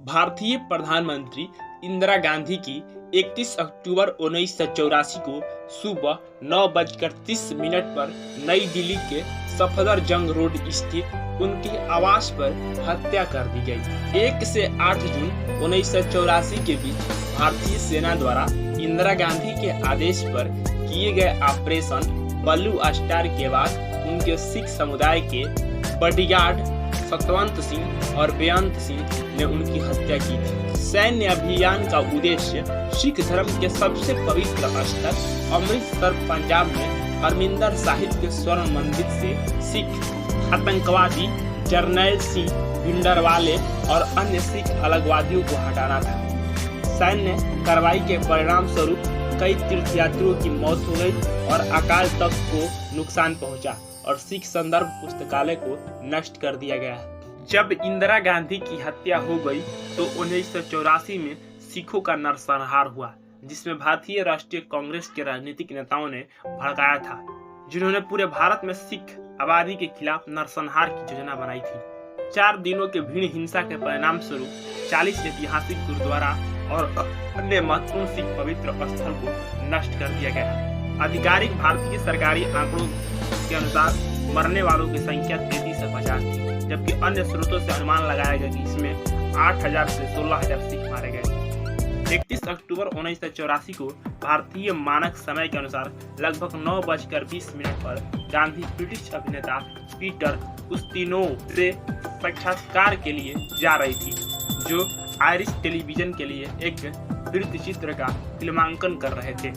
भारतीय प्रधानमंत्री इंदिरा गांधी की 31 अक्टूबर 1984 को सुबह 9:30 पर नई दिल्ली के सफदरजंग रोड स्थित उनके आवास पर हत्या कर दी गई। 1 से 8 जून 1984 के बीच भारतीय सेना द्वारा इंदिरा गांधी के आदेश पर किए गए ऑपरेशन ब्लू स्टार के बाद उनके सिख समुदाय के बॉडीगार्ड सतवंत सिंह और बेअंत सिंह ने उनकी हत्या की थी। सैन्य अभियान का उद्देश्य सिख धर्म के सबसे पवित्र स्थल अमृतसर पंजाब में हरमिंदर साहिब के स्वर्ण मंदिर से सिख आतंकवादी जरनैल सिंह भिंडरवाले और अन्य सिख अलगवादियों को हटाना था। सैन्य कार्रवाई के परिणाम स्वरूप कई तीर्थयात्रियों की मौत हो गई और अकाल तख्त को नुकसान पहुंचा और सिख संदर्भ पुस्तकालय को नष्ट कर दिया गया। जब इंदिरा गांधी की हत्या हो गई तो 1984 में सिखों का नरसंहार हुआ, जिसमें भारतीय राष्ट्रीय कांग्रेस के राजनीतिक नेताओं ने भड़काया था, जिन्होंने पूरे भारत में सिख आबादी के खिलाफ नरसंहार की योजना बनाई थी। 4 दिनों के भीड़ हिंसा के परिणाम स्वरूप 40 ऐतिहासिक गुरुद्वारा और अन्य महत्वपूर्ण सिख पवित्र स्थल को नष्ट कर दिया गया। आधिकारिक भारतीय सरकारी आंकड़ों के अनुसार मरने वालों की संख्या 33 से 50 थी, जबकि अन्य स्रोतों से अनुमान लगाया गया कि इसमें 8,000 से 16,000 सिख मारे गए। 31 अक्टूबर 1984 को भारतीय मानक समय के अनुसार लगभग 9:20 पर गांधी ब्रिटिश अभिनेता पीटर उस्तिनोव से साक्षात्कार के लिए जा रही थी, जो आयरिश टेलीविजन के लिए एक वृत्तचित्र का फिल्मांकन कर रहे थे।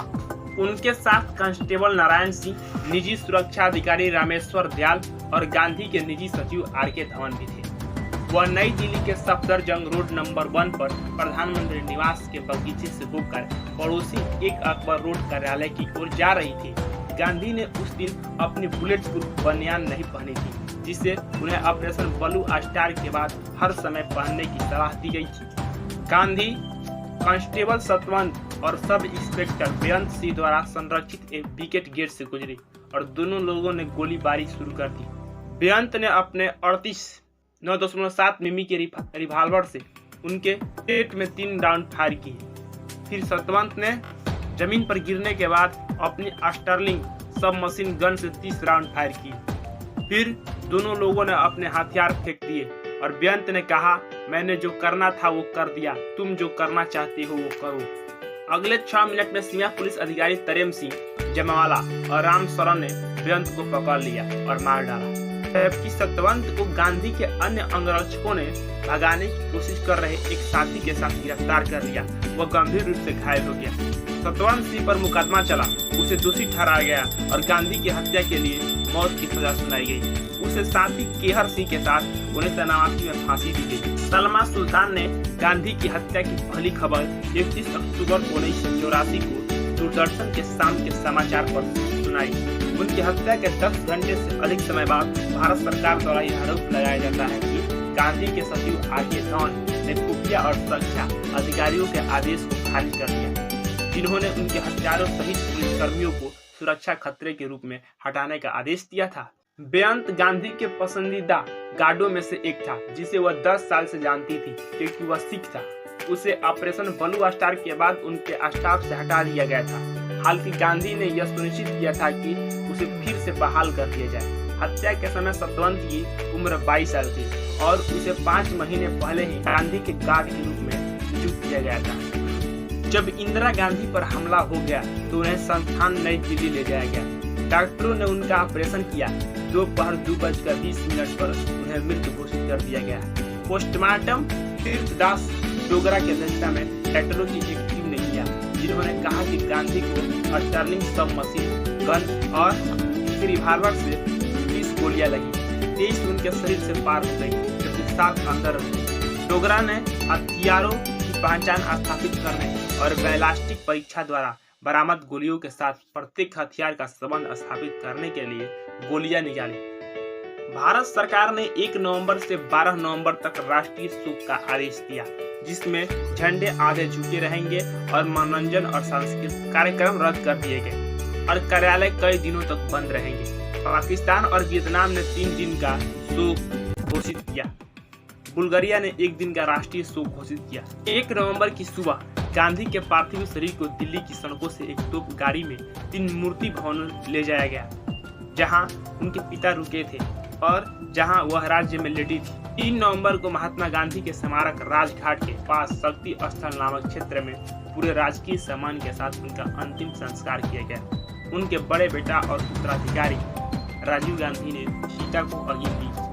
उनके साथ कांस्टेबल नारायण सिंह, निजी सुरक्षा अधिकारी रामेश्वर दयाल और गांधी के निजी सचिव आर.के. धवन भी थे। वह नई दिल्ली के सफदरजंग रोड नंबर 1 पर प्रधानमंत्री निवास के बगीचे से होकर पड़ोसी 1 अकबर रोड कार्यालय की ओर जा रही थी। गांधी ने उस दिन अपनी बुलेट प्रूफ बनियान नहीं पहनी थी, जिसे उन्हें ऑपरेशन ब्लू स्टार के बाद हर समय पहनने की सलाह दी गई थी। गांधी कांस्टेबल सतवंत और सब इंस्पेक्टर बेअंत सिंह द्वारा संरक्षित एक विकेट गेट से गुजरे और दोनों लोगों ने गोलीबारी शुरू कर दी। बेअंत ने अपने 9.7 मिमी के रिवॉल्वर से उनके पेट में 3 राउंड फायर किए। फिर सतवंत ने जमीन पर गिरने के बाद अपनी स्टर्लिंग सब मशीन गन से 30 राउंड फायर किए। फिर दोनों लोगों ने अपने हथियार फेंक दिए और बेअंत ने कहा, मैंने जो करना था वो कर दिया, तुम जो करना चाहते हो वो करो। अगले 6 मिनट में सीमा पुलिस अधिकारी तरेम सिंह जमावाला और राम शरण ने बेअंत को पकड़ लिया और मार डाला, जबकि सतवंत को गांधी के अन्य अंगरक्षकों ने भगाने की कोशिश कर रहे एक साथी के साथ गिरफ्तार कर लिया। वह गंभीर रूप से घायल हो गया। सतवंत सिंह पर मुकदमा चला, उसे दोषी ठहराया गया और गांधी की हत्या के लिए मौत की सजा सुनाई गई। उसे साथी केहर सिंह के साथ 1989 में फांसी दी गई। सलमा सुल्तान ने गांधी की हत्या की पहली खबर 31 अक्टूबर 1984 को दूरदर्शन के शाम के समाचार पर सुनाई। उनकी हत्या के 10 घंटे से अधिक समय बाद भारत सरकार द्वारा यह आरोप लगाया जाता है कि गांधी के सचिव आर.के. धवन ने खुफिया और सुरक्षा अधिकारियों के आदेश को खारिज कर दिया, जिन्होंने उनके हत्यारों सहित पुलिसकर्मियों को सुरक्षा खतरे के रूप में हटाने का आदेश दिया था। बेअंत गांधी के पसंदीदा गार्डों में से एक था, जिसे वह 10 साल से जानती थी, क्योंकि वह सिख था। उसे ऑपरेशन ब्लू स्टार के बाद उनके स्टाफ से हटा दिया गया था। हालांकि गांधी ने यह सुनिश्चित किया था कि उसे फिर से बहाल कर दिया जाए। हत्या के समय सतवंत की उम्र 22 साल थी और उसे 5 महीने पहले ही गांधी के गार्ड के रूप में नियुक्त किया गया था। जब इंदिरा गांधी पर हमला हो गया तो उन्हें संस्थान नई दिल्ली ले जाया गया। डॉक्टरों ने उनका ऑपरेशन किया। दोपहर 2:20 पर उन्हें मृत घोषित कर दिया गया। पोस्टमार्टम तीर्थदास डोगरा की अध्यक्षता में डॉक्टरों की एक टीम ने किया, जिन्होंने कहा कि गांधी को स्टर्लिंग सब मशीन गन और रिवॉल्वर से 30 गोलियां लगी। 23 उनके शरीर से पार हो गई, जबकि 7 अंदर रहे। डोगरा ने हथियारों की पहचान स्थापित करने और बैलिस्टिक परीक्षा द्वारा बरामद गोलियों के साथ प्रत्येक हथियार का संबंध स्थापित करने के लिए गोलियां निकाली। भारत सरकार ने 1 नवंबर से 12 नवंबर तक राष्ट्रीय शोक का आदेश दिया, जिसमें झंडे आधे झुके रहेंगे और मनोरंजन और सांस्कृतिक कार्यक्रम रद्द कर दिए गए और कार्यालय कई दिनों तक बंद रहेंगे। पाकिस्तान और वियतनाम ने 3 दिन का शोक घोषित किया। बुल्गारिया ने एक दिन का राष्ट्रीय शोक घोषित किया। 1 नवंबर की सुबह गांधी के पार्थिव शरीर को दिल्ली की सड़कों से एक तोप गाड़ी में 3 मूर्ति भवन ले जाया गया, जहां उनके पिता रुके थे और जहां वह राज्य में लेटी थी। 3 नवंबर को महात्मा गांधी के स्मारक राजघाट के पास शक्ति स्थल नामक क्षेत्र में पूरे राजकीय सम्मान के साथ उनका अंतिम संस्कार किया गया। उनके बड़े बेटा और उत्तराधिकारी राजीव गांधी ने सीता को आगे दी।